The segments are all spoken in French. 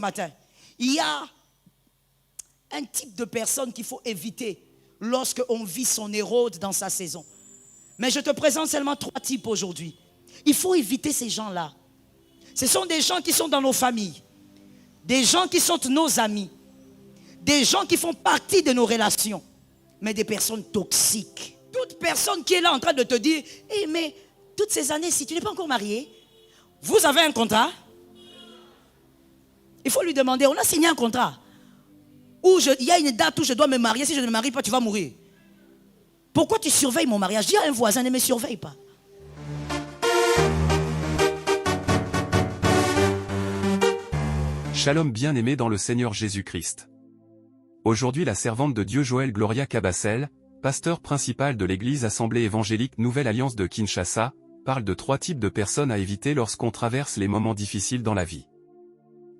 Matin, il y a un type de personne qu'il faut éviter lorsque on vit son érode dans sa saison. Mais je te présente seulement 3 types aujourd'hui. Il faut éviter ces gens-là. Ce sont des gens qui sont dans nos familles, des gens qui sont nos amis, des gens qui font partie de nos relations, mais des personnes toxiques. Toute personne qui est là en train de te dire, hey, mais toutes ces années, si tu n'es pas encore marié, vous avez un contrat? Il faut lui demander, on a signé un contrat. Il y a une date où je dois me marier, si je ne me marie pas, tu vas mourir. Pourquoi tu surveilles mon mariage? Dis à un voisin, ne me surveille pas. Shalom bien-aimé dans le Seigneur Jésus-Christ. Aujourd'hui la servante de Dieu Joël Gloria Cabassel, pasteur principal de l'église Assemblée évangélique Nouvelle Alliance de Kinshasa, parle de 3 types de personnes à éviter lorsqu'on traverse les moments difficiles dans la vie.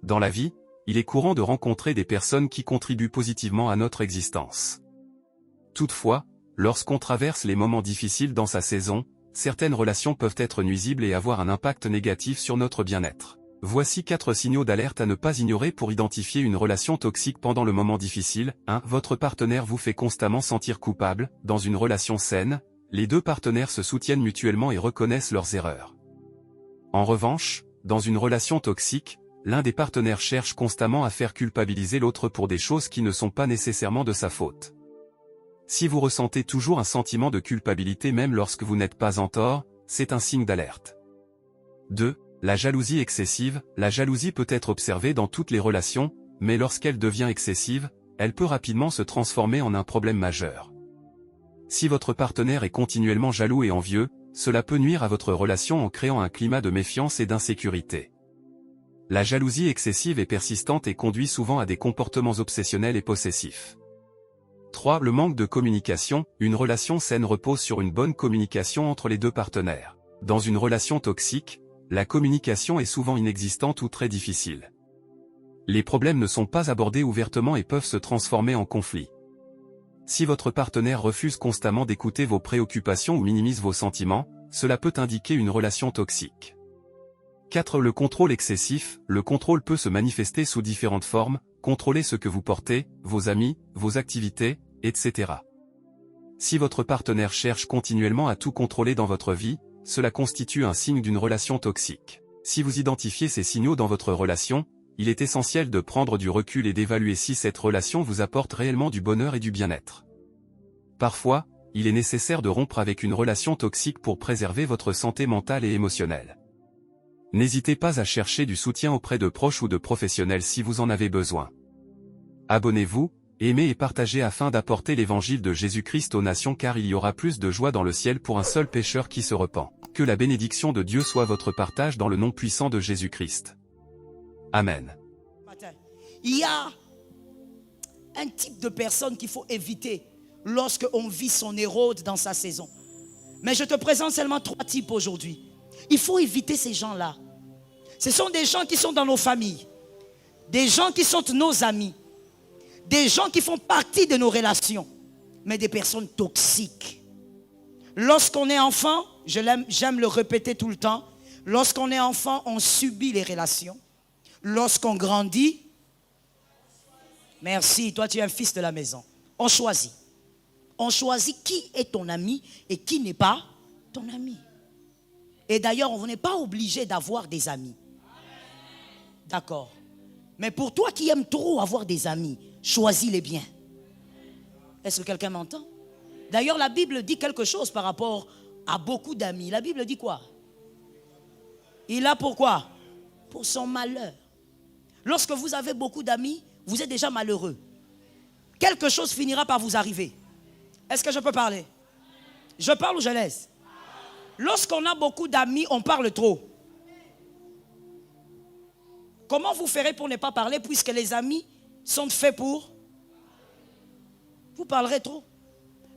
Dans la vie, il est courant de rencontrer des personnes qui contribuent positivement à notre existence. Toutefois, lorsqu'on traverse les moments difficiles dans sa saison, certaines relations peuvent être nuisibles et avoir un impact négatif sur notre bien-être. Voici 4 signaux d'alerte à ne pas ignorer pour identifier une relation toxique pendant le moment difficile. 1. Votre partenaire vous fait constamment sentir coupable. Dans une relation saine, les 2 partenaires se soutiennent mutuellement et reconnaissent leurs erreurs. En revanche, dans une relation toxique, l'un des partenaires cherche constamment à faire culpabiliser l'autre pour des choses qui ne sont pas nécessairement de sa faute. Si vous ressentez toujours un sentiment de culpabilité même lorsque vous n'êtes pas en tort, c'est un signe d'alerte. 2. La jalousie excessive. La jalousie peut être observée dans toutes les relations, mais lorsqu'elle devient excessive, elle peut rapidement se transformer en un problème majeur. Si votre partenaire est continuellement jaloux et envieux, cela peut nuire à votre relation en créant un climat de méfiance et d'insécurité. La jalousie excessive est persistante et conduit souvent à des comportements obsessionnels et possessifs. 3. Le manque de communication. Une relation saine repose sur une bonne communication entre les 2 partenaires. Dans une relation toxique, la communication est souvent inexistante ou très difficile. Les problèmes ne sont pas abordés ouvertement et peuvent se transformer en conflits. Si votre partenaire refuse constamment d'écouter vos préoccupations ou minimise vos sentiments, cela peut indiquer une relation toxique. 4. Le contrôle excessif. Le contrôle peut se manifester sous différentes formes, contrôler ce que vous portez, vos amis, vos activités, etc. Si votre partenaire cherche continuellement à tout contrôler dans votre vie, cela constitue un signe d'une relation toxique. Si vous identifiez ces signaux dans votre relation, il est essentiel de prendre du recul et d'évaluer si cette relation vous apporte réellement du bonheur et du bien-être. Parfois, il est nécessaire de rompre avec une relation toxique pour préserver votre santé mentale et émotionnelle. N'hésitez pas à chercher du soutien auprès de proches ou de professionnels si vous en avez besoin. Abonnez-vous, aimez et partagez afin d'apporter l'évangile de Jésus-Christ aux nations car il y aura plus de joie dans le ciel pour un seul pécheur qui se repent. Que la bénédiction de Dieu soit votre partage dans le nom puissant de Jésus-Christ. Amen. Il y a un type de personne qu'il faut éviter lorsque on vit son érode dans sa saison. Mais je te présente seulement 3 types aujourd'hui. Il faut éviter ces gens-là. Ce sont des gens qui sont dans nos familles, des gens qui sont nos amis, des gens qui font partie de nos relations, mais des personnes toxiques. Lorsqu'on est enfant, j'aime le répéter tout le temps, lorsqu'on est enfant, on subit les relations. Lorsqu'on grandit, merci, toi tu es un fils de la maison, on choisit. On choisit qui est ton ami et qui n'est pas ton ami. Et d'ailleurs, on n'est pas obligé d'avoir des amis. D'accord. Mais pour toi qui aimes trop avoir des amis, choisis-les bien. Est-ce que quelqu'un m'entend? D'ailleurs, la Bible dit quelque chose par rapport à beaucoup d'amis. La Bible dit quoi? Il a pourquoi? Pour son malheur. Lorsque vous avez beaucoup d'amis, vous êtes déjà malheureux. Quelque chose finira par vous arriver. Est-ce que je peux parler? Je parle ou je laisse? Lorsqu'on a beaucoup d'amis, on parle trop. Comment vous ferez pour ne pas parler puisque les amis sont faits pour? Vous parlerez trop.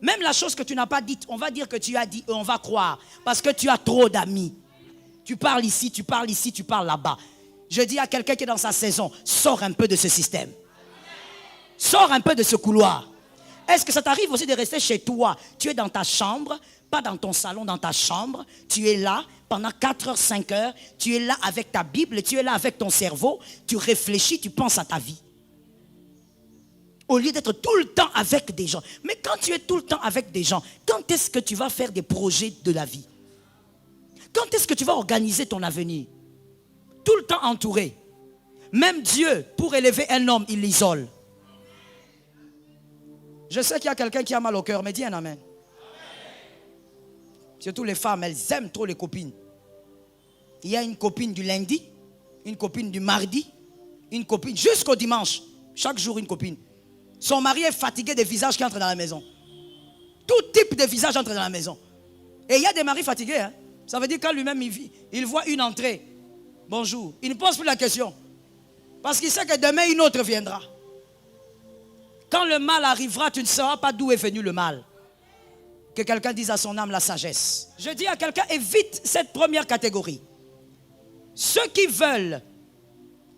Même la chose que tu n'as pas dite, on va dire que tu as dit et on va croire. Parce que tu as trop d'amis. Tu parles ici, tu parles ici, tu parles là-bas. Je dis à quelqu'un qui est dans sa saison, sors un peu de ce système. Sors un peu de ce couloir. Est-ce que ça t'arrive aussi de rester chez toi? Tu es dans ta chambre, pas dans ton salon, dans ta chambre. Tu es là pendant 4 heures, 5 heures. Tu es là avec ta Bible, tu es là avec ton cerveau. Tu réfléchis, tu penses à ta vie. Au lieu d'être tout le temps avec des gens. Mais quand tu es tout le temps avec des gens, quand est-ce que tu vas faire des projets de la vie? Quand est-ce que tu vas organiser ton avenir? Tout le temps entouré. Même Dieu, pour élever un homme, il l'isole. Je sais qu'il y a quelqu'un qui a mal au cœur, mais dis un amen. Surtout les femmes, elles aiment trop les copines. Il y a une copine du lundi, une copine du mardi, une copine jusqu'au dimanche. Chaque jour, une copine. Son mari est fatigué des visages qui entrent dans la maison. Tout type de visage entre dans la maison. Et il y a des maris fatigués. Hein? Ça veut dire quand lui-même il voit une entrée. Bonjour. Il ne pose plus la question. Parce qu'il sait que demain une autre viendra. Quand le mal arrivera, tu ne sauras pas d'où est venu le mal. Que quelqu'un dise à son âme la sagesse. Je dis à quelqu'un, évite cette première catégorie. Ceux qui veulent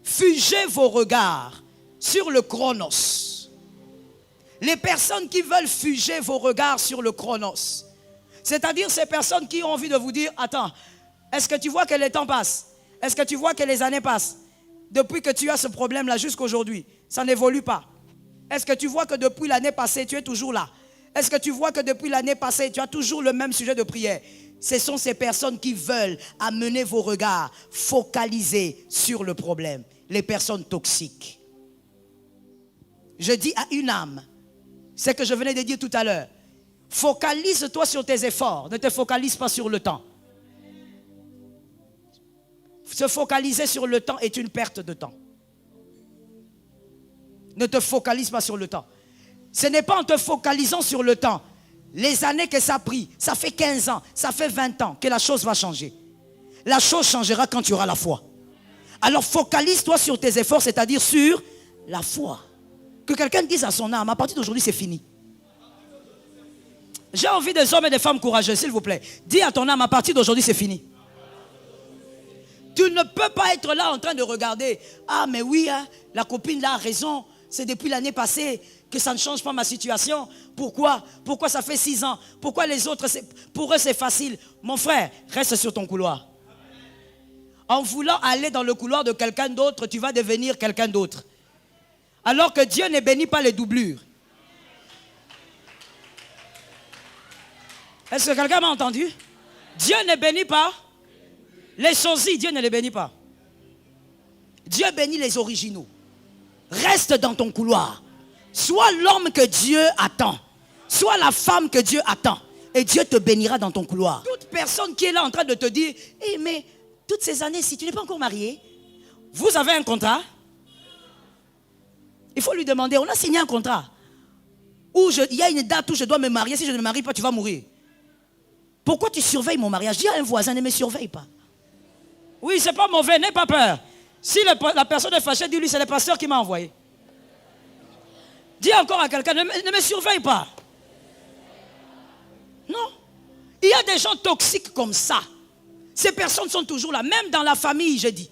figer vos regards sur le chronos. Les personnes qui veulent figer vos regards sur le chronos. C'est-à-dire ces personnes qui ont envie de vous dire, attends, est-ce que tu vois que les temps passent? Est-ce que tu vois que les années passent? Depuis que tu as ce problème-là jusqu'à aujourd'hui, ça n'évolue pas. Est-ce que tu vois que depuis l'année passée, tu es toujours là? Est-ce que tu vois que depuis l'année passée, tu as toujours le même sujet de prière? Ce sont ces personnes qui veulent amener vos regards focalisés sur le problème. Les personnes toxiques. Je dis à une âme, c'est ce que je venais de dire tout à l'heure. Focalise-toi sur tes efforts, ne te focalise pas sur le temps. Se focaliser sur le temps est une perte de temps. Ne te focalise pas sur le temps. Ce n'est pas en te focalisant sur le temps, les années que ça a pris, ça fait 15 ans, ça fait 20 ans que la chose va changer. La chose changera quand tu auras la foi. Alors focalise-toi sur tes efforts, c'est-à-dire sur la foi. Que quelqu'un dise à son âme, à partir d'aujourd'hui c'est fini. J'ai envie des hommes et des femmes courageux, s'il vous plaît. Dis à ton âme, à partir d'aujourd'hui c'est fini. Tu ne peux pas être là en train de regarder. Ah mais oui, hein, la copine là a raison. C'est depuis l'année passée que ça ne change pas ma situation. Pourquoi? Pourquoi ça fait 6 ans? Pourquoi les autres, pour eux c'est facile? Mon frère, reste sur ton couloir. En voulant aller dans le couloir de quelqu'un d'autre, tu vas devenir quelqu'un d'autre. Alors que Dieu ne bénit pas les doublures. Est-ce que quelqu'un m'a entendu? Dieu ne bénit pas les sosies, Dieu ne les bénit pas. Dieu bénit les originaux. Reste dans ton couloir. Sois l'homme que Dieu attend. Sois la femme que Dieu attend. Et Dieu te bénira dans ton couloir. Toute personne qui est là en train de te dire, hey, mais toutes ces années, si tu n'es pas encore marié, vous avez un contrat? Il faut lui demander, on a signé un contrat. Il y a une date où je dois me marier. Si je ne me marie pas, tu vas mourir. Pourquoi tu surveilles mon mariage? Dis à un voisin, ne me surveille pas. Oui, c'est pas mauvais, n'aie pas peur. Si la personne est fâchée, dis-lui, c'est le pasteur qui m'a envoyé. Dis encore à quelqu'un, ne me surveille pas. Non. Il y a des gens toxiques comme ça. Ces personnes sont toujours là, même dans la famille, je dis.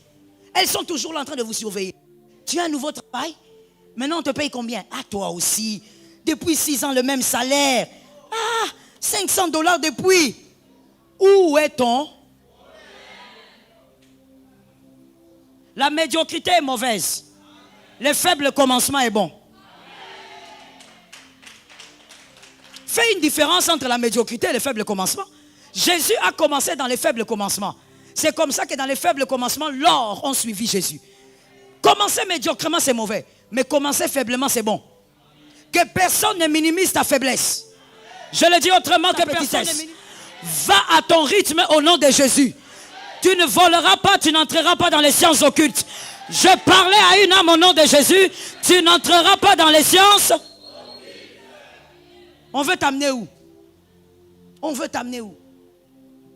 Elles sont toujours là en train de vous surveiller. Tu as un nouveau travail? Maintenant, on te paye combien? Ah, toi aussi. Depuis 6 ans, le même salaire. Ah, $500 depuis. Où est ton? La médiocrité est mauvaise. Le faible commencement est bon. Fais une différence entre la médiocrité et le faible commencement. Jésus a commencé dans les faibles commencements. C'est comme ça que dans les faibles commencements, l'or ont suivi Jésus. Commencer médiocrement, c'est mauvais. Mais commencer faiblement, c'est bon. Que personne ne minimise ta faiblesse. Je le dis autrement, que personne ne minimise. Va à ton rythme au nom de Jésus. Tu ne voleras pas, tu n'entreras pas dans les sciences occultes. Je parlais à une âme au nom de Jésus. Tu n'entreras pas dans les sciences. On veut t'amener où? On veut t'amener où?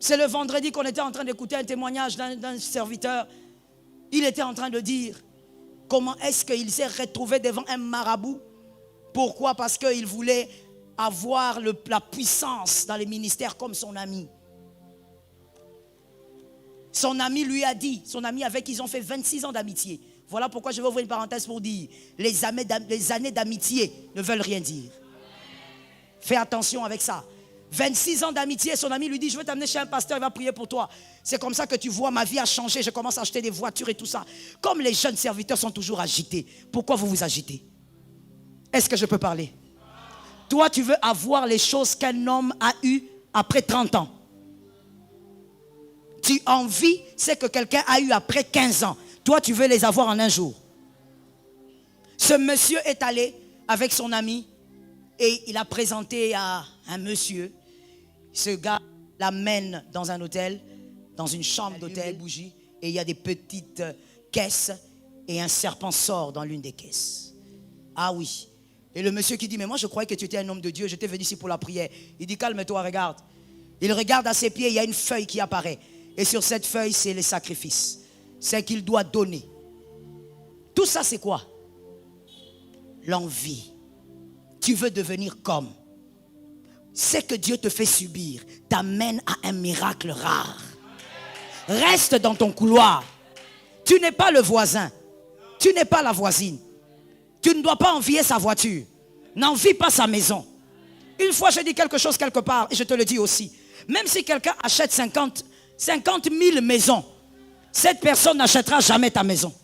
C'est le vendredi qu'on était en train d'écouter un témoignage d'un serviteur. Il était en train de dire comment est-ce qu'il s'est retrouvé devant un marabout. Pourquoi? Parce qu'il voulait avoir la puissance dans les ministères comme son ami. Son ami lui a dit, son ami avec qui ils ont fait 26 ans d'amitié. Voilà pourquoi je vais ouvrir une parenthèse pour dire, les années d'amitié ne veulent rien dire. Fais attention avec ça. 26 ans d'amitié, son ami lui dit, je vais t'amener chez un pasteur, il va prier pour toi. C'est comme ça que tu vois, ma vie a changé, je commence à acheter des voitures et tout ça. Comme les jeunes serviteurs sont toujours agités, pourquoi vous vous agitez? Est-ce que je peux parler? Toi, tu veux avoir les choses qu'un homme a eues après 30 ans. Tu envies ce que quelqu'un a eu après 15 ans. Toi, tu veux les avoir en un jour. Ce monsieur est allé avec son ami et il a présenté à un monsieur. Ce gars l'amène dans un hôtel, dans une chambre d'hôtel, bougie, et il y a des petites caisses et un serpent sort dans l'une des caisses. Ah oui. Et le monsieur qui dit, mais moi je croyais que tu étais un homme de Dieu, j'étais venu ici pour la prière. Il dit, calme-toi, regarde. Il regarde à ses pieds, il y a une feuille qui apparaît. Et sur cette feuille, c'est les sacrifices. C'est qu'il doit donner. Tout ça, c'est quoi? L'envie. Tu veux devenir comme. Ce que Dieu te fait subir t'amène à un miracle rare. Reste dans ton couloir. Tu n'es pas le voisin. Tu n'es pas la voisine. Tu ne dois pas envier sa voiture. N'envie pas sa maison. Une fois, j'ai dit quelque chose quelque part, et je te le dis aussi. Même si quelqu'un achète 50 000 maisons, cette personne n'achètera jamais ta maison.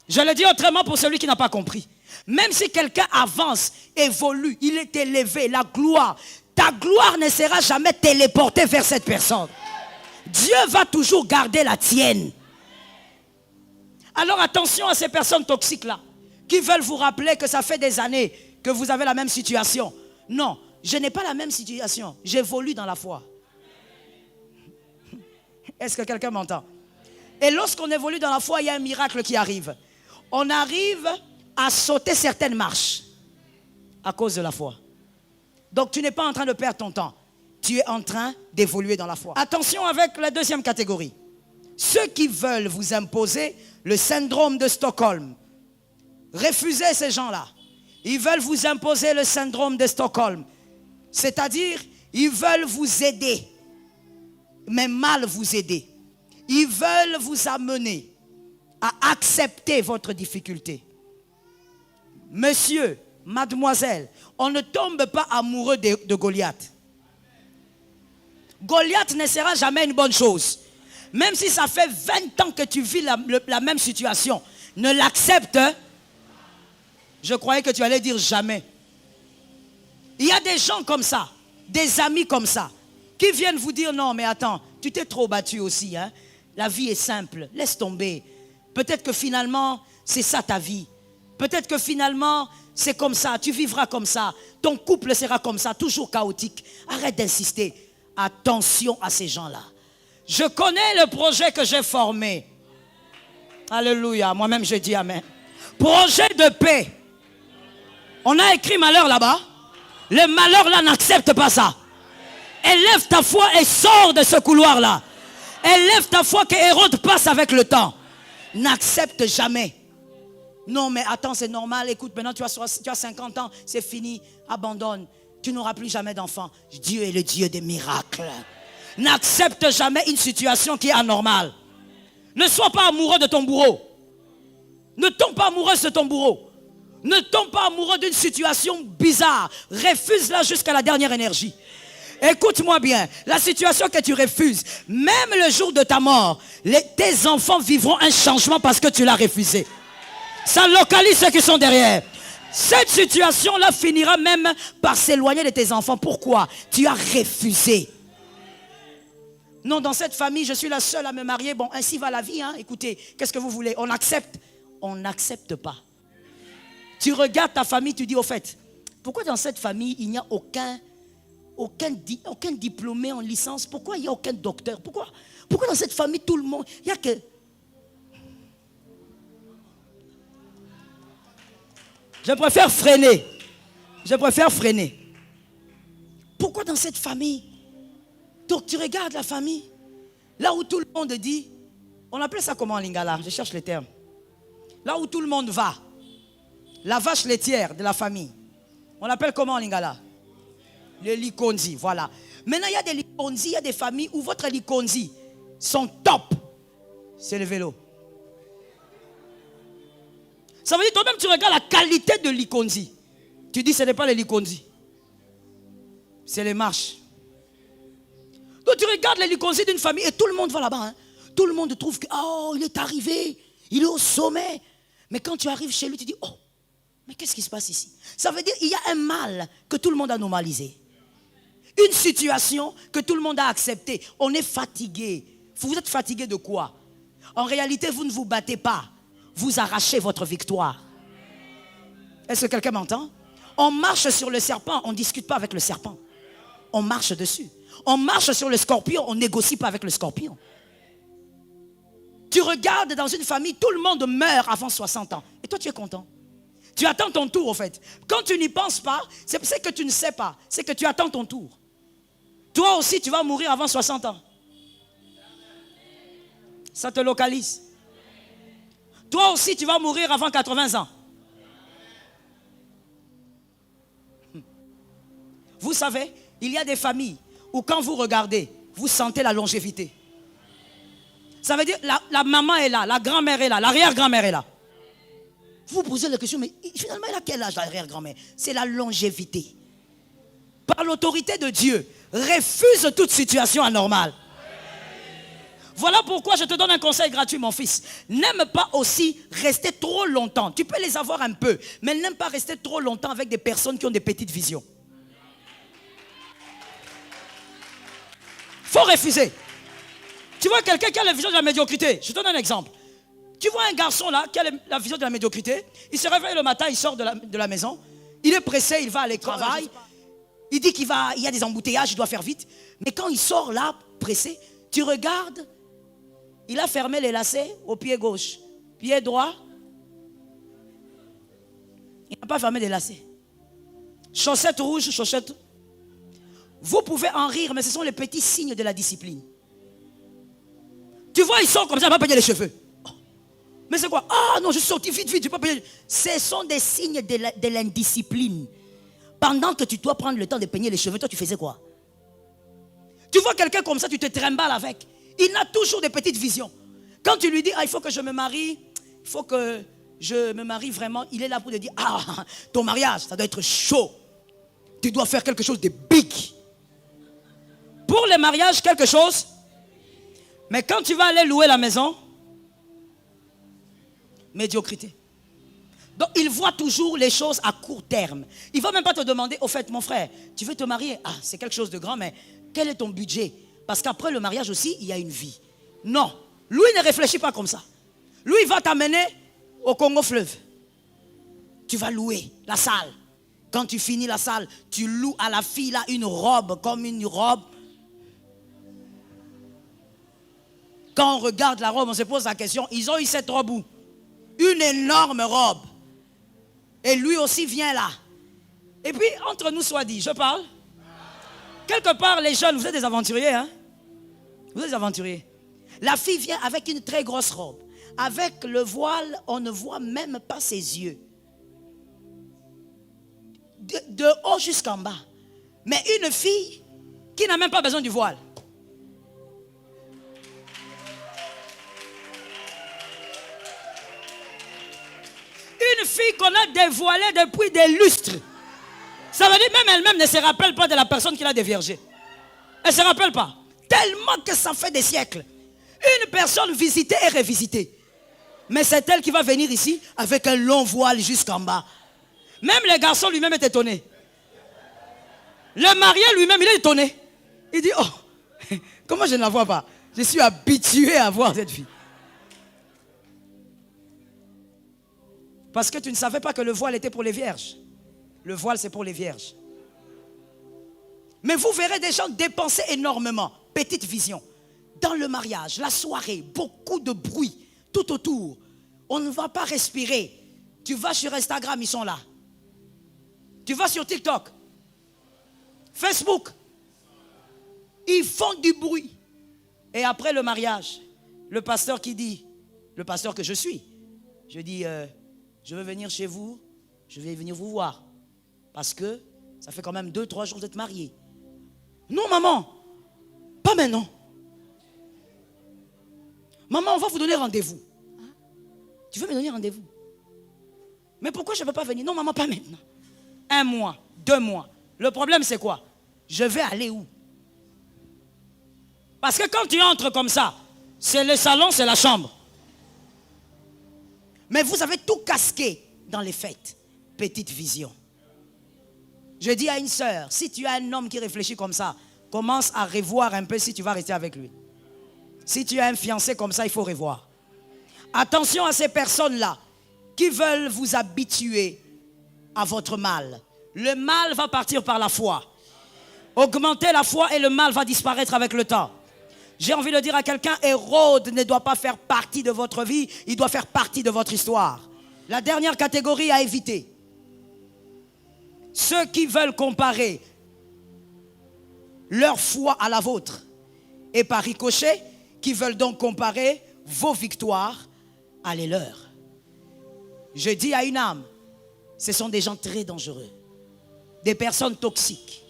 Je le dis autrement pour celui qui n'a pas compris. Même si quelqu'un avance, évolue, il est élevé, la gloire, ta gloire ne sera jamais téléportée vers cette personne. Dieu va toujours garder la tienne. Alors attention à ces personnes toxiques-là, qui veulent vous rappeler que ça fait des années que vous avez la même situation. Non, je n'ai pas la même situation. J'évolue dans la foi. Est-ce que quelqu'un m'entend? Et lorsqu'on évolue dans la foi, il y a un miracle qui arrive. On arrive à sauter certaines marches à cause de la foi. Donc tu n'es pas en train de perdre ton temps. Tu es en train d'évoluer dans la foi. Attention avec la deuxième catégorie. Ceux qui veulent vous imposer le syndrome de Stockholm. Refusez ces gens-là. Ils veulent vous imposer le syndrome de Stockholm. C'est-à-dire, ils veulent vous aider, mais mal vous aider. Ils veulent vous amener à accepter votre difficulté. Monsieur, mademoiselle, on ne tombe pas amoureux de Goliath. Goliath ne sera jamais une bonne chose. Même si ça fait 20 ans que tu vis la même situation, ne l'accepte. Je croyais que tu allais dire jamais. Il y a des gens comme ça, des amis comme ça, qui viennent vous dire non mais attends, tu t'es trop battu aussi. Hein? La vie est simple, laisse tomber. Peut-être que finalement, c'est ça ta vie. Peut-être que finalement, c'est comme ça, tu vivras comme ça. Ton couple sera comme ça, toujours chaotique. Arrête d'insister. Attention à ces gens-là. Je connais le projet que j'ai formé. Alléluia, moi-même je dis amen. Projet de paix. On a écrit malheur là-bas. Le malheur là n'accepte pas ça. Élève ta foi et sors de ce couloir-là. Élève ta foi que Hérode passe avec le temps. N'accepte jamais. Non mais attends, c'est normal, écoute, maintenant tu as 50 ans, c'est fini, abandonne. Tu n'auras plus jamais d'enfant. Dieu est le Dieu des miracles. N'accepte jamais une situation qui est anormale. Ne sois pas amoureux de ton bourreau. Ne tombe pas amoureuse de ton bourreau. Ne tombe pas amoureux d'une situation bizarre. Refuse-la jusqu'à la dernière énergie. Écoute-moi bien, la situation que tu refuses, même le jour de ta mort, tes enfants vivront un changement parce que tu l'as refusé. Ça localise ceux qui sont derrière. Cette situation-là finira même par s'éloigner de tes enfants. Pourquoi? Tu as refusé. Non, dans cette famille, je suis la seule à me marier. Bon, ainsi va la vie. Hein. Écoutez, qu'est-ce que vous voulez? On accepte? On n'accepte pas. Tu regardes ta famille, tu dis au fait, pourquoi dans cette famille, il n'y a aucun diplômé en licence? Pourquoi il n'y a aucun docteur? Pourquoi dans cette famille, tout le monde, il n'y a que... Je préfère freiner. Je préfère freiner. Pourquoi dans cette famille? Donc tu regardes la famille, là où tout le monde dit, on appelle ça comment en lingala? Je cherche les termes. Là où tout le monde va, la vache laitière de la famille, on l'appelle comment en lingala? Le likonzi, voilà. Maintenant il y a des likonzi, il y a des familles où votre likonzi, son top, c'est le vélo. Ça veut dire toi-même tu regardes la qualité de likonzi. Tu dis ce n'est pas les Likondi. C'est les marches. Donc tu regardes les Likondi d'une famille et tout le monde va là-bas. Hein. Tout le monde trouve que, oh, il est arrivé, il est au sommet. Mais quand tu arrives chez lui, tu dis, oh, mais qu'est-ce qui se passe ici? Ça veut dire qu'il y a un mal que tout le monde a normalisé. Une situation que tout le monde a acceptée. On est fatigué. Vous êtes fatigué de quoi? En réalité, vous ne vous battez pas. Vous arrachez votre victoire. Est-ce que quelqu'un m'entend? On marche sur le serpent, on ne discute pas avec le serpent. On marche dessus. On marche sur le scorpion, on ne négocie pas avec le scorpion. Tu regardes dans une famille, tout le monde meurt avant 60 ans. Et toi, tu es content. Tu attends ton tour, au fait. Quand tu n'y penses pas, c'est que tu ne sais pas. C'est que tu attends ton tour. Toi aussi, tu vas mourir avant 60 ans. Ça te localise. Toi aussi, tu vas mourir avant 80 ans. Vous savez, il y a des familles où quand vous regardez, vous sentez la longévité. Ça veut dire la maman est là, la grand-mère est là, l'arrière-grand-mère est là. Vous vous posez la question, mais finalement, elle a quel âge l'arrière-grand-mère? C'est la longévité. Par l'autorité de Dieu, refuse toute situation anormale. Voilà pourquoi je te donne un conseil gratuit, mon fils. N'aime pas aussi rester trop longtemps. Tu peux les avoir un peu, mais n'aime pas rester trop longtemps avec des personnes qui ont des petites visions. Faut refuser. Tu vois quelqu'un qui a la vision de la médiocrité. Je te donne un exemple. Tu vois un garçon là qui a la vision de la médiocrité. Il se réveille le matin, il sort de la maison. Il est pressé, il va aller au travail. Il dit il y a des embouteillages, il doit faire vite. Mais quand il sort là, pressé, tu regardes, il a fermé les lacets au pied gauche. Pied droit, il n'a pas fermé les lacets. Chaussettes rouges, chaussettes. Vous pouvez en rire, mais ce sont les petits signes de la discipline. Tu vois, ils sont comme ça, il va payer les cheveux. Oh. Mais c'est quoi? Ah non, je suis sorti vite, je ne peux pas payer. Ce sont des signes de l'indiscipline. Pendant que tu dois prendre le temps de peigner les cheveux, toi tu faisais quoi? Tu vois quelqu'un comme ça, tu te trimbales avec. Il a toujours des petites visions. Quand tu lui dis, ah, il faut que je me marie, il faut que je me marie vraiment, il est là pour te dire, ah, ton mariage, ça doit être chaud. Tu dois faire quelque chose de big. Pour les mariages, quelque chose. Mais quand tu vas aller louer la maison, médiocrité. Donc il voit toujours les choses à court terme. Il ne va même pas te demander, au fait mon frère, tu veux te marier? Ah, c'est quelque chose de grand, mais quel est ton budget? Parce qu'après le mariage aussi, il y a une vie. Non, lui ne réfléchit pas comme ça. Lui, il va t'amener au Congo fleuve. Tu vas louer la salle. Quand tu finis la salle, tu loues à la fille là une robe, comme une robe. Quand on regarde la robe, on se pose la question, ils ont eu cette robe où? Une énorme robe. Et lui aussi vient là. Et puis, entre nous soit dit, je parle. Quelque part, les jeunes, vous êtes des aventuriers, hein? Vous êtes des aventuriers. La fille vient avec une très grosse robe. Avec le voile, on ne voit même pas ses yeux. De haut jusqu'en bas. Mais une fille qui n'a même pas besoin du voile. Une fille qu'on a dévoilée depuis des lustres. Ça veut dire même elle-même ne se rappelle pas de la personne qui l'a déviergée. Elle ne se rappelle pas. Tellement que ça fait des siècles. Une personne visitée et revisitée. Mais c'est elle qui va venir ici avec un long voile jusqu'en bas. Même le garçon lui-même est étonné. Le marié lui-même, il est étonné. Il dit, oh, comment je ne la vois pas? Je suis habitué à voir cette fille. Parce que tu ne savais pas que le voile était pour les vierges. Le voile, c'est pour les vierges. Mais vous verrez des gens dépenser énormément. Petite vision. Dans le mariage, la soirée, beaucoup de bruit, tout autour. On ne va pas respirer. Tu vas sur Instagram, ils sont là. Tu vas sur TikTok, Facebook. Ils font du bruit. Et après le mariage, le pasteur qui dit, le pasteur que je suis, je dis, je veux venir chez vous, je vais venir vous voir. Parce que ça fait quand même 2-3 jours d'être mariés. Non, maman, pas maintenant. Maman, on va vous donner rendez-vous. Tu veux me donner rendez-vous? Mais pourquoi je ne peux pas venir? Non, maman, pas maintenant. 1 mois, 2 mois. Le problème, c'est quoi? Je vais aller où? Parce que quand tu entres comme ça, c'est le salon, c'est la chambre. Mais vous avez tout casqué dans les fêtes. Petite vision. Je dis à une sœur, si tu as un homme qui réfléchit comme ça, commence à revoir un peu si tu vas rester avec lui. Si tu as un fiancé comme ça, il faut revoir. Attention à ces personnes-là qui veulent vous habituer à votre mal. Le mal va partir par la foi. Augmentez la foi et le mal va disparaître avec le temps. J'ai envie de dire à quelqu'un, Hérode ne doit pas faire partie de votre vie, il doit faire partie de votre histoire. La dernière catégorie à éviter. Ceux qui veulent comparer leur foi à la vôtre. Et par ricochet, qui veulent donc comparer vos victoires à les leurs. Je dis à une âme, ce sont des gens très dangereux. Des personnes toxiques.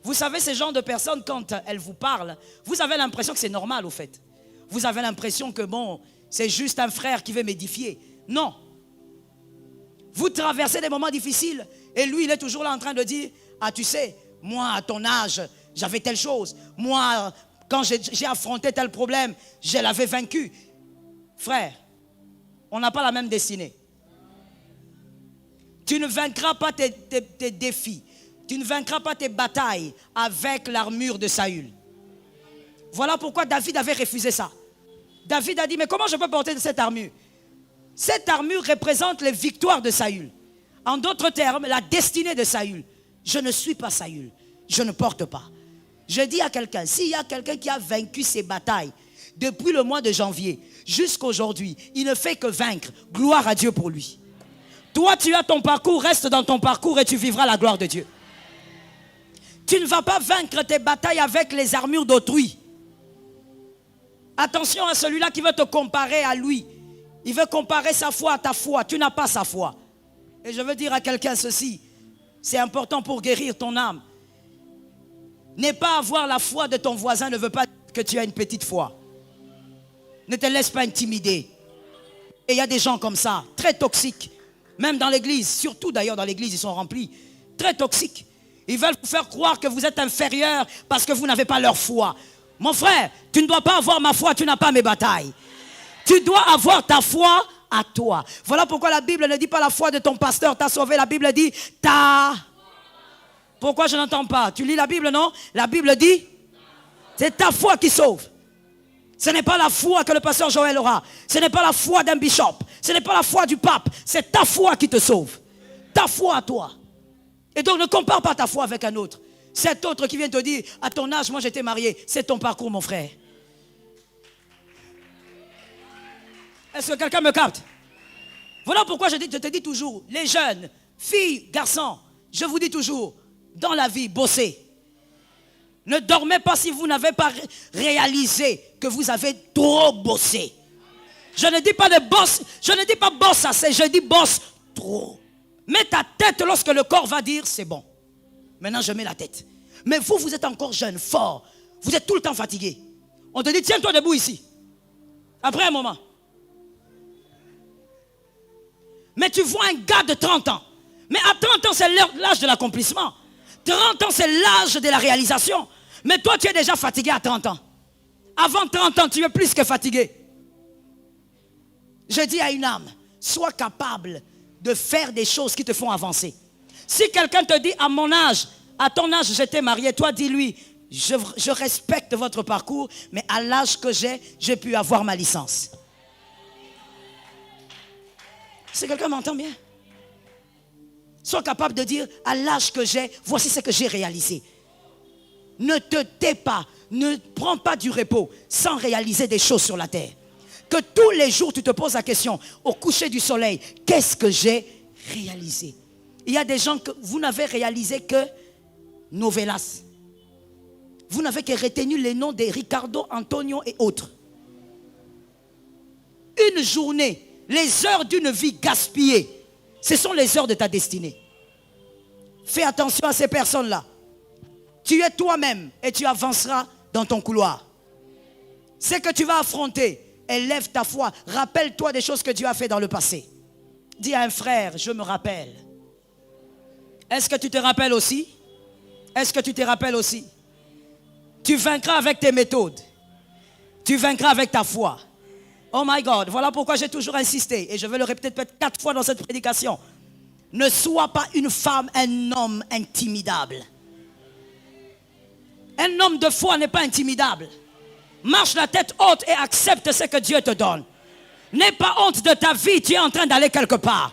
Vous savez, ces genres de personnes, quand elles vous parlent, vous avez l'impression que c'est normal au fait. Vous avez l'impression que bon, c'est juste un frère qui veut m'édifier. Non. Vous traversez des moments difficiles et lui, il est toujours là en train de dire, ah tu sais, moi à ton âge, j'avais telle chose. Moi, quand j'ai affronté tel problème, je l'avais vaincu. Frère, on n'a pas la même destinée. Tu ne vaincras pas tes défis. Tu ne vaincras pas tes batailles avec l'armure de Saül. Voilà pourquoi David avait refusé ça. David a dit, mais comment je peux porter cette armure? Cette armure représente les victoires de Saül. En d'autres termes, la destinée de Saül. Je ne suis pas Saül. Je ne porte pas. Je dis à quelqu'un, s'il y a quelqu'un qui a vaincu ses batailles depuis le mois de janvier jusqu'à aujourd'hui, il ne fait que vaincre. Gloire à Dieu pour lui. Toi, tu as ton parcours, reste dans ton parcours et tu vivras la gloire de Dieu. Tu ne vas pas vaincre tes batailles avec les armures d'autrui. Attention à celui-là qui veut te comparer à lui. Il veut comparer sa foi à ta foi. Tu n'as pas sa foi. Et je veux dire à quelqu'un ceci. C'est important pour guérir ton âme. Ne pas avoir la foi de ton voisin ne veut pas dire que tu as une petite foi. Ne te laisse pas intimider. Et il y a des gens comme ça, très toxiques. Même dans l'église, surtout d'ailleurs dans l'église, ils sont remplis. Très toxiques. Ils veulent vous faire croire que vous êtes inférieur parce que vous n'avez pas leur foi. Mon frère, tu ne dois pas avoir ma foi, tu n'as pas mes batailles. Tu dois avoir ta foi à toi. Voilà pourquoi la Bible ne dit pas la foi de ton pasteur t'a sauvé. La Bible dit ta. Pourquoi je n'entends pas? Tu lis la Bible, non? La Bible dit c'est ta foi qui sauve. Ce n'est pas la foi que le pasteur Joël aura. Ce n'est pas la foi d'un bishop. Ce n'est pas la foi du pape. C'est ta foi qui te sauve. Ta foi à toi. Et donc ne compare pas ta foi avec un autre. Cet autre qui vient te dire, à ton âge, moi j'étais marié. C'est ton parcours, mon frère. Est-ce que quelqu'un me capte? Voilà pourquoi je te dis toujours, les jeunes, filles, garçons, je vous dis toujours, dans la vie, bossez. Ne dormez pas si vous n'avez pas réalisé que vous avez trop bossé. Je ne dis pas de boss, je ne dis pas boss assez, je dis boss trop. Mets ta tête lorsque le corps va dire c'est bon. Maintenant je mets la tête. Mais vous êtes encore jeune, fort. Vous êtes tout le temps fatigué. On te dit tiens-toi debout ici. Après un moment. Mais tu vois un gars de 30 ans. Mais à 30 ans c'est l'âge de l'accomplissement. 30 ans c'est l'âge de la réalisation. Mais toi tu es déjà fatigué à 30 ans. Avant 30 ans tu es plus que fatigué. Je dis à une âme, sois capable de faire des choses qui te font avancer. Si quelqu'un te dit à mon âge, à ton âge j'étais marié, toi dis-lui, je respecte votre parcours, mais à l'âge que j'ai pu avoir ma licence. Si quelqu'un m'entend bien, sois capable de dire à l'âge que j'ai, voici ce que j'ai réalisé. Ne te tais pas, ne prends pas du repos sans réaliser des choses sur la terre. Que tous les jours tu te poses la question, au coucher du soleil, qu'est-ce que j'ai réalisé? Il y a des gens que vous n'avez réalisé que novelas. Vous n'avez que retenu les noms de Ricardo, Antonio et autres. Une journée, les heures d'une vie gaspillée, ce sont les heures de ta destinée. Fais attention à ces personnes-là. Tu es toi-même et tu avanceras dans ton couloir. Ce que tu vas affronter, élève ta foi. Rappelle-toi des choses que Dieu a fait dans le passé. Dis à un frère, je me rappelle. Est-ce que tu te rappelles aussi? Est-ce que tu te rappelles aussi? Tu vaincras avec tes méthodes. Tu vaincras avec ta foi. Oh my God, voilà pourquoi j'ai toujours insisté, et je vais le répéter peut-être 4 fois dans cette prédication. Ne sois pas une femme, un homme intimidable. Un homme de foi n'est pas intimidable. Marche la tête haute et accepte ce que Dieu te donne. N'aie pas honte de ta vie, tu es en train d'aller quelque part.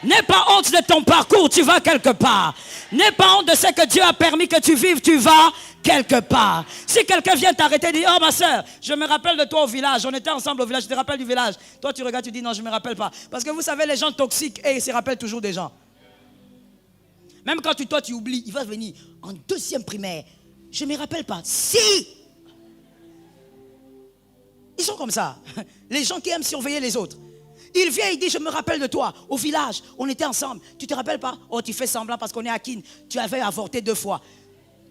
N'aie pas honte de ton parcours, tu vas quelque part. N'aie pas honte de ce que Dieu a permis que tu vives, tu vas quelque part. Si quelqu'un vient t'arrêter et dit, oh ma soeur, je me rappelle de toi au village, on était ensemble au village, je te rappelle du village. Toi tu regardes, tu dis non, je ne me rappelle pas. Parce que vous savez, les gens toxiques, ils se rappellent toujours des gens. Même quand toi tu oublies, il va venir en 2e primaire. Je ne me rappelle pas. Si! Ils sont comme ça. Les gens qui aiment surveiller les autres. Il vient, il dit, je me rappelle de toi, au village, on était ensemble. Tu ne te rappelles pas? Oh, tu fais semblant parce qu'on est à Kin. Tu avais avorté 2 fois.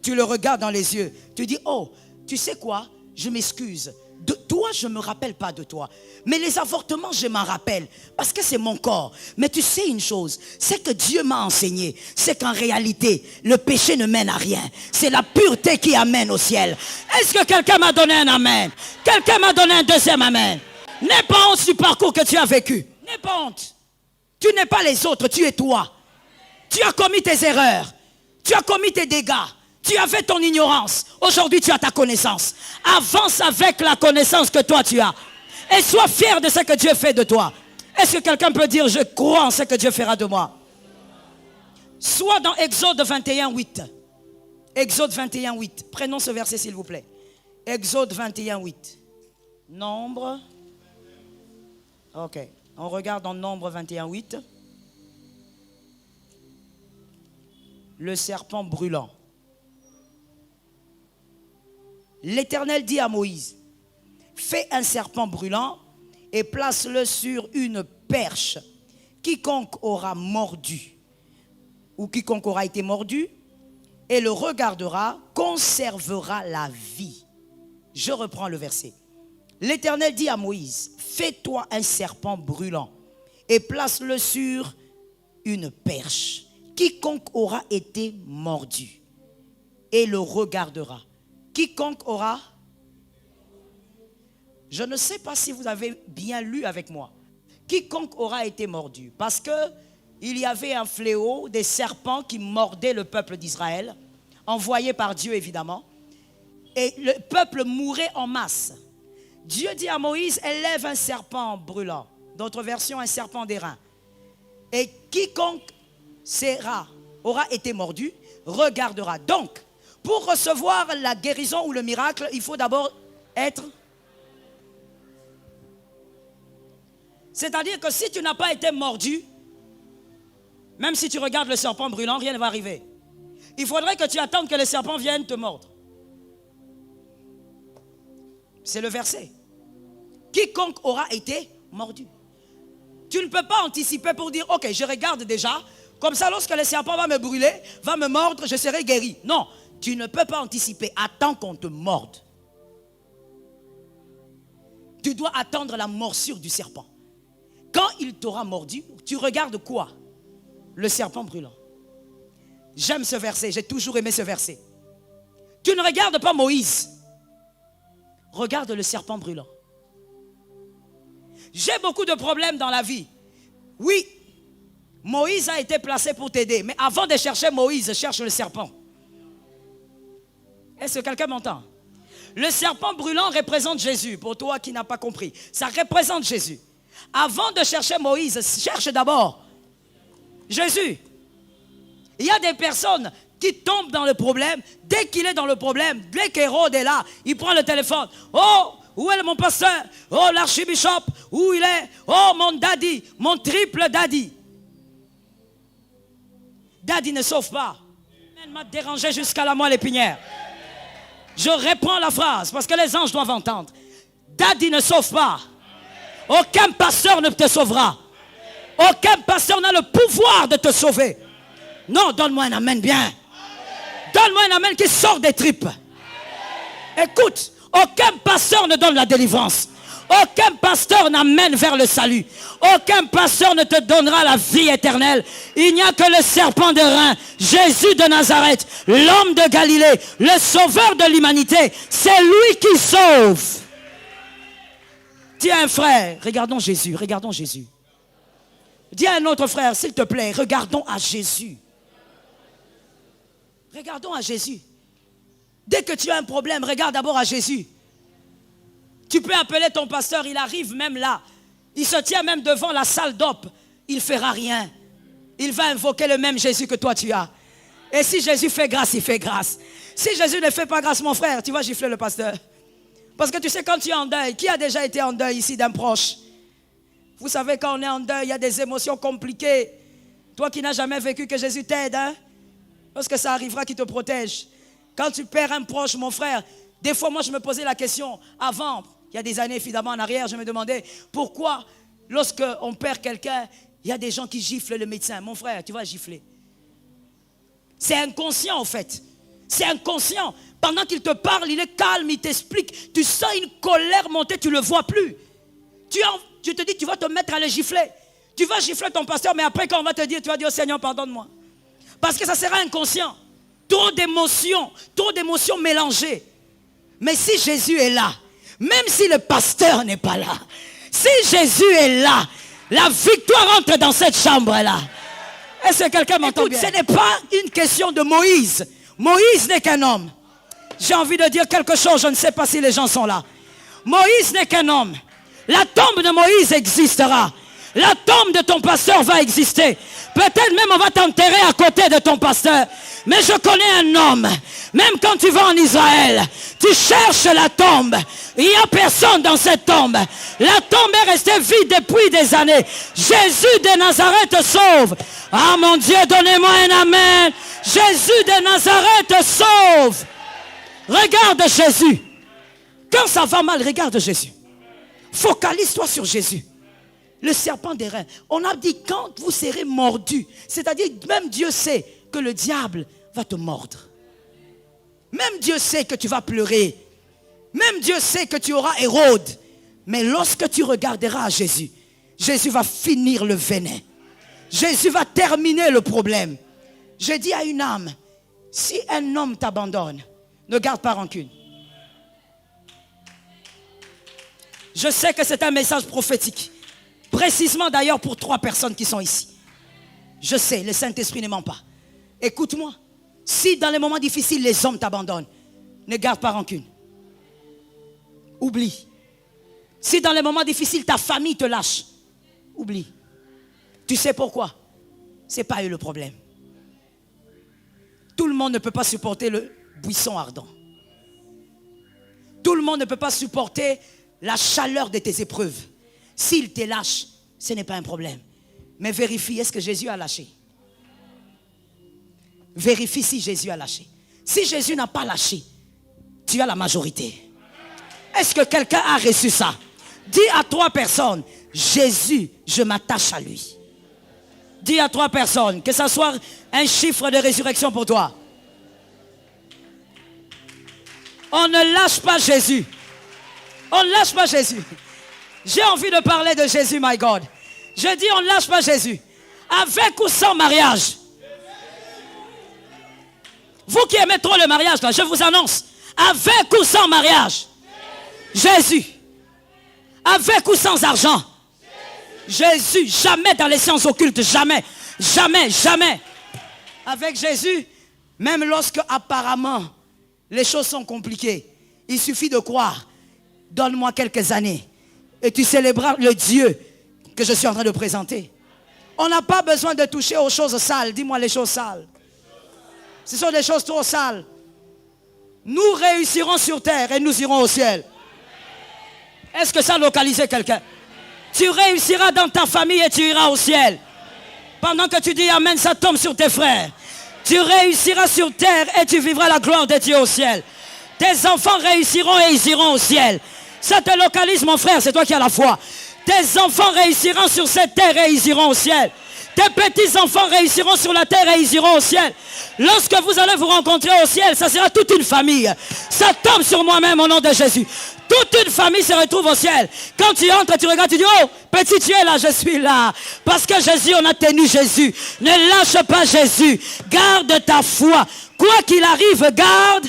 Tu le regardes dans les yeux. Tu dis, oh, tu sais quoi? Je m'excuse. De toi, je ne me rappelle pas de toi. Mais les avortements, je m'en rappelle. Parce que c'est mon corps. Mais tu sais une chose, c'est que Dieu m'a enseigné. C'est qu'en réalité, le péché ne mène à rien. C'est la pureté qui amène au ciel. Est-ce que quelqu'un m'a donné un amen? Quelqu'un m'a donné un 2e amen? N'aie pas honte du parcours que tu as vécu. N'aie pas honte. Tu n'es pas les autres, tu es toi. Tu as commis tes erreurs. Tu as commis tes dégâts. Tu avais ton ignorance. Aujourd'hui, tu as ta connaissance. Avance avec la connaissance que toi tu as. Et sois fier de ce que Dieu fait de toi. Est-ce que quelqu'un peut dire, je crois en ce que Dieu fera de moi? Soit dans Exode 21, 8. Exode 21, 8. Prenons ce verset s'il vous plaît. Exode 21, 8. Nombre. Ok. On regarde dans Nombre 21, 8. Le serpent brûlant. L'Éternel dit à Moïse, fais un serpent brûlant et place-le sur une perche. Quiconque aura mordu ou quiconque aura été mordu et le regardera, conservera la vie. Je reprends le verset. L'Éternel dit à Moïse, fais-toi un serpent brûlant et place-le sur une perche. Quiconque aura été mordu et le regardera. Quiconque aura... Je ne sais pas si vous avez bien lu avec moi. Quiconque aura été mordu. Parce que il y avait un fléau, des serpents qui mordaient le peuple d'Israël, envoyés par Dieu évidemment. Et le peuple mourait en masse. Dieu dit à Moïse, élève un serpent brûlant. D'autres versions, un serpent d'airain. Et quiconque aura été mordu, regardera. Donc, pour recevoir la guérison ou le miracle, il faut d'abord être... C'est-à-dire que si tu n'as pas été mordu, même si tu regardes le serpent brûlant, rien ne va arriver. Il faudrait que tu attendes que le serpent vienne te mordre. C'est le verset. Quiconque aura été mordu. Tu ne peux pas anticiper pour dire, ok, je regarde déjà, comme ça lorsque le serpent va me brûler, va me mordre, je serai guéri. Non, tu ne peux pas anticiper, attends qu'on te morde. Tu dois attendre la morsure du serpent. Quand il t'aura mordu, tu regardes quoi? Le serpent brûlant. J'aime ce verset, j'ai toujours aimé ce verset. Tu ne regardes pas Moïse. Regarde le serpent brûlant. J'ai beaucoup de problèmes dans la vie. Oui, Moïse a été placé pour t'aider. Mais avant de chercher Moïse, cherche le serpent. Est-ce que quelqu'un m'entend? Le serpent brûlant représente Jésus. Pour toi qui n'as pas compris, ça représente Jésus. Avant de chercher Moïse, cherche d'abord Jésus. Il y a des personnes qui tombent dans le problème. Dès qu'il est dans le problème, dès qu'Hérode est là, il prend le téléphone. Oh, où est mon pasteur? Oh, l'archibishop, où il est? Oh, mon daddy, mon triple daddy. Daddy ne sauve pas. Elle m'a dérangé jusqu'à la moelle épinière. Je reprends la phrase parce que les anges doivent entendre. Daddy ne sauve pas. Aucun pasteur ne te sauvera. Aucun pasteur n'a le pouvoir de te sauver. Non, donne-moi un amen bien. Donne-moi un amen qui sort des tripes. Écoute, aucun pasteur ne donne la délivrance. Aucun pasteur n'amène vers le salut. Aucun pasteur ne te donnera la vie éternelle. Il n'y a que le serpent de rein, Jésus de Nazareth, l'homme de Galilée, le sauveur de l'humanité. C'est lui qui sauve. Dis à un frère, regardons Jésus, regardons Jésus. Dis à un autre frère, s'il te plaît, regardons à Jésus. Regardons à Jésus. Dès que tu as un problème, regarde d'abord à Jésus. Tu peux appeler ton pasteur, il arrive même là. Il se tient même devant la salle d'op. Il ne fera rien. Il va invoquer le même Jésus que toi tu as. Et si Jésus fait grâce, il fait grâce. Si Jésus ne fait pas grâce, mon frère, tu vas gifler le pasteur. Parce que tu sais, quand tu es en deuil, qui a déjà été en deuil ici d'un proche? Vous savez, quand on est en deuil, il y a des émotions compliquées. Toi qui n'as jamais vécu, que Jésus t'aide, hein? Parce que ça arrivera qu'il te protège. Quand tu perds un proche, mon frère, des fois, moi, je me posais la question avant. Il y a des années, évidemment, en arrière, je me demandais pourquoi, lorsqu'on perd quelqu'un, il y a des gens qui giflent le médecin. Mon frère, tu vas gifler. C'est inconscient, en fait. C'est inconscient. Pendant qu'il te parle, il est calme, il t'explique. Tu sens une colère monter, tu ne le vois plus. Tu te dis, tu vas te mettre à le gifler. Tu vas gifler ton pasteur, mais après, quand on va te dire, tu vas dire, oh, Seigneur, pardonne-moi. Parce que ça sera inconscient. Trop d'émotions mélangées. Mais si Jésus est là, même si le pasteur n'est pas là, si Jésus est là, la victoire entre dans cette chambre-là. Est-ce que quelqu'un m'entend bien? Ce n'est pas une question de Moïse. Moïse n'est qu'un homme. J'ai envie de dire quelque chose, je ne sais pas si les gens sont là. Moïse n'est qu'un homme. La tombe de Moïse existera. La tombe de ton pasteur va exister. Peut-être même on va t'enterrer à côté de ton pasteur. Mais je connais un homme. Même quand tu vas en Israël, tu cherches la tombe. Il n'y a personne dans cette tombe. La tombe est restée vide depuis des années. Jésus de Nazareth sauve. Ah mon Dieu, donnez-moi un amen. Jésus de Nazareth sauve. Regarde Jésus. Quand ça va mal, regarde Jésus. Focalise-toi sur Jésus. Le serpent des reins. On a dit quand vous serez mordus, c'est-à-dire même Dieu sait que le diable va te mordre. Même Dieu sait que tu vas pleurer. Même Dieu sait que tu auras Hérode. Mais lorsque tu regarderas à Jésus, Jésus va finir le venin. Jésus va terminer le problème. Je dis à une âme, si un homme t'abandonne, ne garde pas rancune. Je sais que c'est un message prophétique. Précisément d'ailleurs pour 3 personnes qui sont ici. Je sais, le Saint-Esprit ne ment pas. Écoute-moi. Si dans les moments difficiles, les hommes t'abandonnent, ne garde pas rancune. Oublie. Si dans les moments difficiles, ta famille te lâche, oublie. Tu sais pourquoi? Ce n'est pas eux le problème. Tout le monde ne peut pas supporter le buisson ardent. Tout le monde ne peut pas supporter la chaleur de tes épreuves. S'il te lâche, ce n'est pas un problème. Mais vérifie, est-ce que Jésus a lâché? Vérifie si Jésus a lâché. Si Jésus n'a pas lâché, tu as la majorité. Est-ce que quelqu'un a reçu ça? Dis à 3 personnes, Jésus, je m'attache à lui. Dis à 3 personnes, que ça soit un chiffre de résurrection pour toi. On ne lâche pas Jésus. On ne lâche pas Jésus. J'ai envie de parler de Jésus, my God. Je dis, on ne lâche pas Jésus. Avec ou sans mariage. Vous qui aimez trop le mariage, là, je vous annonce. Avec ou sans mariage. Jésus. Avec ou sans argent. Jésus. Jamais dans les sciences occultes. Jamais. Jamais. Jamais. Avec Jésus, même lorsque apparemment les choses sont compliquées, il suffit de croire. Donne-moi quelques années. Et tu célébreras le Dieu que je suis en train de présenter. On n'a pas besoin de toucher aux choses sales. Dis-moi les choses sales. Ce sont des choses trop sales. Nous réussirons sur terre et nous irons au ciel. Est-ce que ça localise quelqu'un? Tu réussiras dans ta famille et tu iras au ciel. Pendant que tu dis amen, ça tombe sur tes frères. Tu réussiras sur terre et tu vivras la gloire de Dieu au ciel. Tes enfants réussiront et ils iront au ciel. Ça te localise, mon frère, c'est toi qui as la foi. Tes enfants réussiront sur cette terre et ils iront au ciel. Tes petits-enfants réussiront sur la terre et ils iront au ciel. Lorsque vous allez vous rencontrer au ciel, ça sera toute une famille. Ça tombe sur moi-même au nom de Jésus. Toute une famille se retrouve au ciel. Quand tu entres, tu regardes, tu dis, oh, petit, tu es là, je suis là. Parce que Jésus, on a tenu Jésus. Ne lâche pas Jésus. Garde ta foi. Quoi qu'il arrive, garde.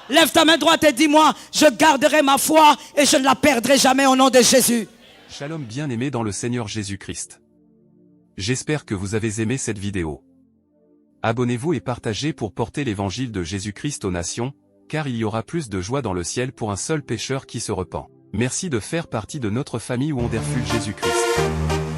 Lève ta main droite et dis-moi, je garderai ma foi et je ne la perdrai jamais au nom de Jésus. Shalom bien-aimés dans le Seigneur Jésus-Christ. J'espère que vous avez aimé cette vidéo. Abonnez-vous et partagez pour porter l'évangile de Jésus-Christ aux nations, car il y aura plus de joie dans le ciel pour un seul pécheur qui se repent. Merci de faire partie de notre famille Wonderful Jésus-Christ.